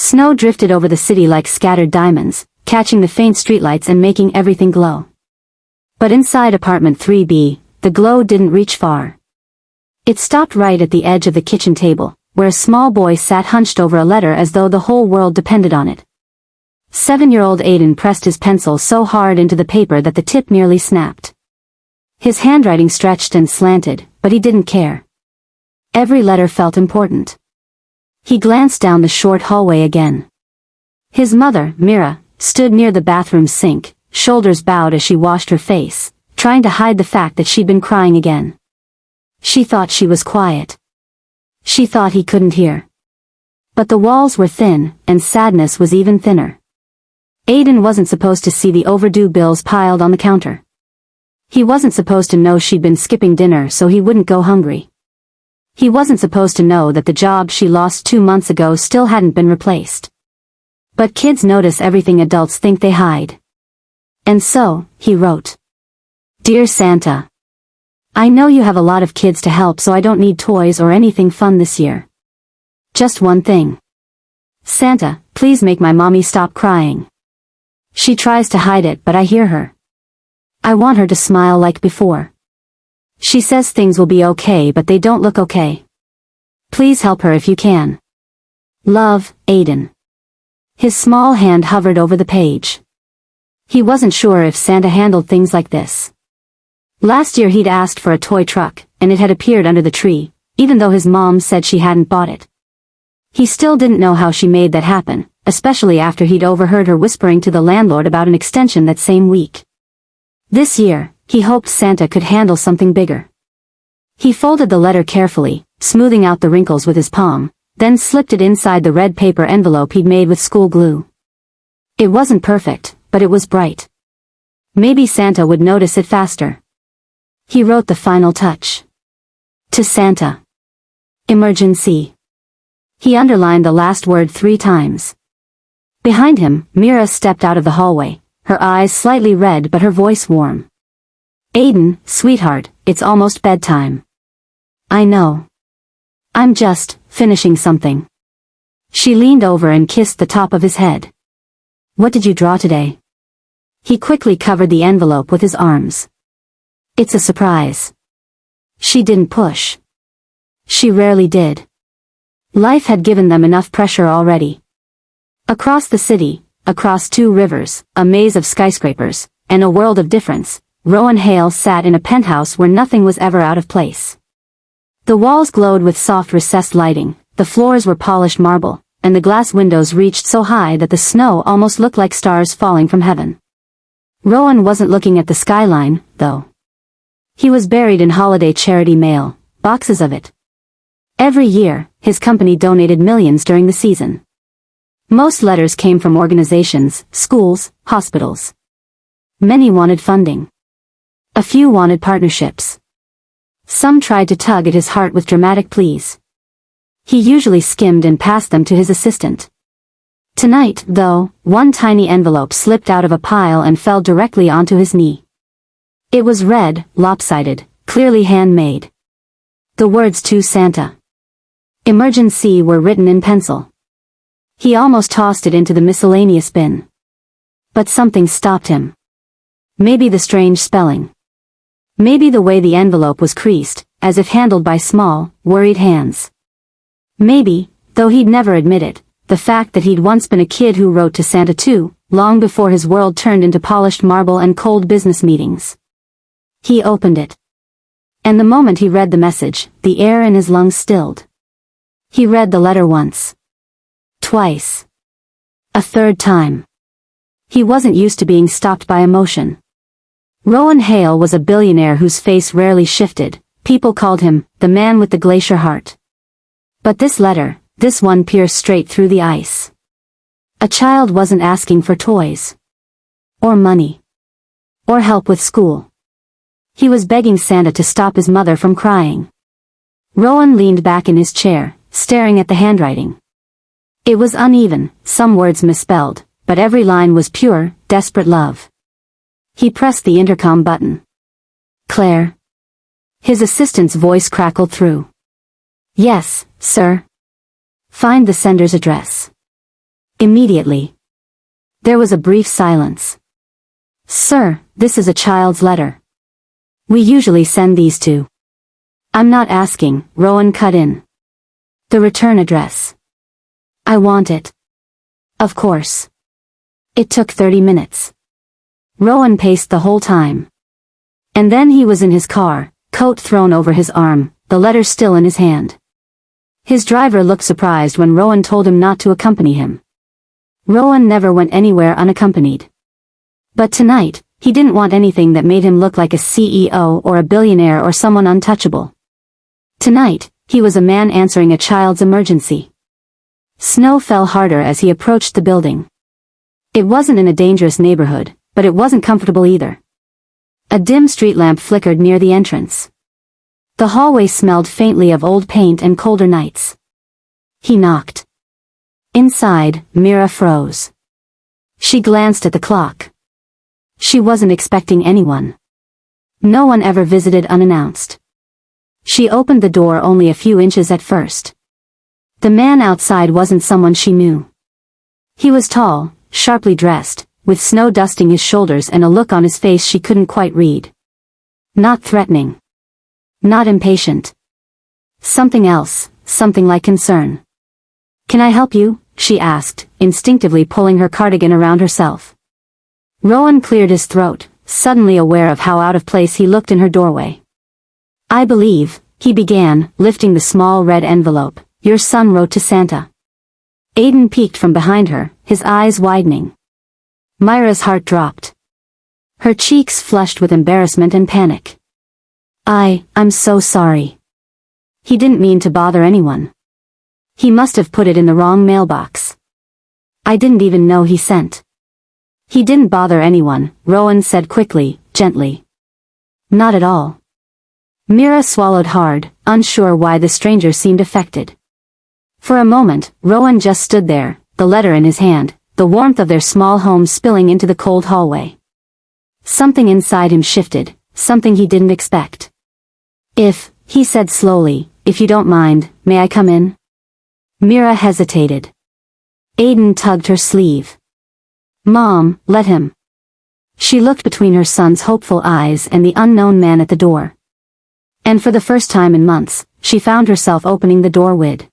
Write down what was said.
Snow drifted over the city like scattered diamonds, catching the faint streetlights and making everything glow. But inside apartment 3B, the glow didn't reach far. It stopped right at the edge of the kitchen table, where a small boy sat hunched over a letter as though the whole world depended on it. 7-year-old Aiden pressed his pencil so hard into the paper that the tip nearly snapped. His handwriting stretched and slanted, but he didn't care. Every letter felt important. He glanced down the short hallway again. His mother, Mira, stood near the bathroom sink, shoulders bowed as she washed her face, trying to hide the fact that she'd been crying again. She thought she was quiet. She thought he couldn't hear. But the walls were thin, and sadness was even thinner. Aiden wasn't supposed to see the overdue bills piled on the counter. He wasn't supposed to know she'd been skipping dinner so he wouldn't go hungry. He wasn't supposed to know that the job she lost 2 months ago still hadn't been replaced. But kids notice everything adults think they hide. And so, he wrote. Dear Santa. I know you have a lot of kids to help, so I don't need toys or anything fun this year. Just one thing. Santa, please make my mommy stop crying. She tries to hide it, but I hear her. I want her to smile like before. She says things will be okay, but they don't look okay. Please help her if you can. Love, Aiden. His small hand hovered over the page. He wasn't sure if Santa handled things like this. Last year he'd asked for a toy truck, and it had appeared under the tree, even though his mom said she hadn't bought it. He still didn't know how she made that happen, especially after he'd overheard her whispering to the landlord about an extension that same week. This year, he hoped Santa could handle something bigger. He folded the letter carefully, smoothing out the wrinkles with his palm, then slipped it inside the red paper envelope he'd made with school glue. It wasn't perfect, but it was bright. Maybe Santa would notice it faster. He wrote the final touch. To Santa. Emergency. He underlined the last word 3 times. Behind him, Mira stepped out of the hallway, her eyes slightly red but her voice warm. Aiden, sweetheart, it's almost bedtime. I know. I'm just finishing something. She leaned over and kissed the top of his head. What did you draw today? He quickly covered the envelope with his arms. It's a surprise. She didn't push. She rarely did. Life had given them enough pressure already. Across the city, across 2 rivers, a maze of skyscrapers, and a world of difference, Rowan Hale sat in a penthouse where nothing was ever out of place. The walls glowed with soft recessed lighting, the floors were polished marble, and the glass windows reached so high that the snow almost looked like stars falling from heaven. Rowan wasn't looking at the skyline, though. He was buried in holiday charity mail, boxes of it. Every year, his company donated millions during the season. Most letters came from organizations, schools, hospitals. Many wanted funding. A few wanted partnerships. Some tried to tug at his heart with dramatic pleas. He usually skimmed and passed them to his assistant. Tonight, though, one tiny envelope slipped out of a pile and fell directly onto his knee. It was red, lopsided, clearly handmade. The words to Santa. Emergency were written in pencil. He almost tossed it into the miscellaneous bin. But something stopped him. Maybe the strange spelling. Maybe the way the envelope was creased, as if handled by small, worried hands. Maybe, though he'd never admit it, the fact that he'd once been a kid who wrote to Santa too, long before his world turned into polished marble and cold business meetings. He opened it. And the moment he read the message, the air in his lungs stilled. He read the letter once. Twice. A third time. He wasn't used to being stopped by emotion. Rowan Hale was a billionaire whose face rarely shifted. People called him, the man with the glacier heart. But this letter, this one pierced straight through the ice. A child wasn't asking for toys. Or money. Or help with school. He was begging Santa to stop his mother from crying. Rowan leaned back in his chair, staring at the handwriting. It was uneven, some words misspelled, but every line was pure, desperate love. He pressed the intercom button. Claire. His assistant's voice crackled through. Yes, sir. Find the sender's address. Immediately. There was a brief silence. Sir, this is a child's letter. We usually send these to. I'm not asking, Rowan cut in. The return address. I want it. Of course. It took 30 minutes. Rowan paced the whole time. And then he was in his car, coat thrown over his arm, the letter still in his hand. His driver looked surprised when Rowan told him not to accompany him. Rowan never went anywhere unaccompanied. But tonight, he didn't want anything that made him look like a CEO or a billionaire or someone untouchable. Tonight, he was a man answering a child's emergency. Snow fell harder as he approached the building. It wasn't in a dangerous neighborhood, but it wasn't comfortable either. A dim street lamp flickered near the entrance. The hallway smelled faintly of old paint and colder nights. He knocked. Inside, Mira froze. She glanced at the clock. She wasn't expecting anyone. No one ever visited unannounced. She opened the door only a few inches at first. The man outside wasn't someone she knew. He was tall, sharply dressed, with snow dusting his shoulders and a look on his face she couldn't quite read. Not threatening. Not impatient. Something else, something like concern. Can I help you? She asked, instinctively pulling her cardigan around herself. Rowan cleared his throat, suddenly aware of how out of place he looked in her doorway. I believe, he began, lifting the small red envelope, your son wrote to Santa. Aiden peeked from behind her, his eyes widening. Myra's heart dropped. Her cheeks flushed with embarrassment and panic. I'm so sorry. He didn't mean to bother anyone. He must have put it in the wrong mailbox. I didn't even know he sent. He didn't bother anyone, Rowan said quickly, gently. Not at all. Mira swallowed hard, unsure why the stranger seemed affected. For a moment, Rowan just stood there, the letter in his hand, the warmth of their small home spilling into the cold hallway. Something inside him shifted, something he didn't expect. He said slowly, if you don't mind, may I come in? Mira hesitated. Aiden tugged her sleeve. Mom, let him. She looked between her son's hopeful eyes and the unknown man at the door. And for the first time in months, she found herself opening the door wide.